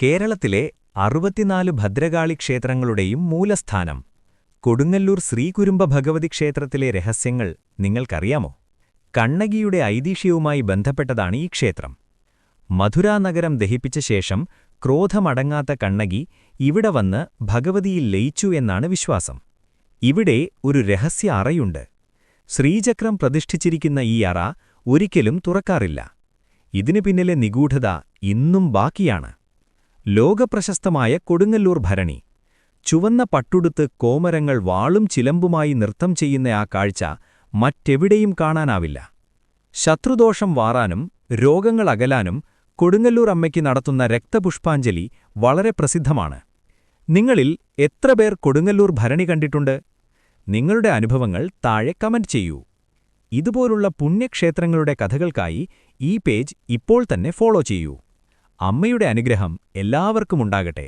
കേരളത്തിലെ 64 ഭദ്രകാളി ക്ഷേത്രങ്ങളുടെയും മൂലസ്ഥാനം കൊടുങ്ങല്ലൂർ ശ്രീകുരുംബ ഭഗവതി ക്ഷേത്രത്തിലെ രഹസ്യങ്ങൾ നിങ്ങൾക്കറിയാമോ? കണ്ണകിയുടെ ഐതിഹ്യവുമായി ബന്ധപ്പെട്ടതാണ് ഈ ക്ഷേത്രം. മധുരാനഗരം ദഹിപ്പിച്ച ശേഷം ക്രോധമടങ്ങാത്ത കണ്ണകി ഇവിടെ വന്ന് ഭഗവതിയിൽ ലയിച്ചു എന്നാണ് വിശ്വാസം. ഇവിടെ ഒരു രഹസ്യ അറയുണ്ട്. ശ്രീചക്രം പ്രതിഷ്ഠിച്ചിരിക്കുന്ന ഈ അറ ഒരിക്കലും തുറക്കാറില്ല. ഇതിനു പിന്നിലെ നിഗൂഢത ഇന്നും ബാക്കിയാണ്. ലോകപ്രശസ്തമായ കൊടുങ്ങല്ലൂർ ഭരണി. ചുവന്ന പട്ടുടുത്ത് കോമരങ്ങൾ വാളും ചിലമ്പുമായി നൃത്തം ചെയ്യുന്ന ആ കാഴ്ച മറ്റെവിടെയും കാണാനാവില്ല. ശത്രുദോഷം വാറാനും രോഗങ്ങൾ അകലാനും കൊടുങ്ങല്ലൂർ അമ്മയ്ക്ക് നടത്തുന്ന രക്തപുഷ്പാഞ്ജലി വളരെ പ്രസിദ്ധമാണ്. നിങ്ങളിൽ എത്ര പേർ കൊടുങ്ങല്ലൂർ ഭരണി കണ്ടിട്ടുണ്ട്? നിങ്ങളുടെ അനുഭവങ്ങൾ താഴെ കമന്റ് ചെയ്യൂ. ഇതുപോലുള്ള പുണ്യക്ഷേത്രങ്ങളുടെ കഥകൾക്കായി ഈ പേജ് ഇപ്പോൾ തന്നെ ഫോളോ ചെയ്യൂ. അമ്മയുടെ അനുഗ്രഹം എല്ലാവർക്കും ഉണ്ടാകട്ടെ.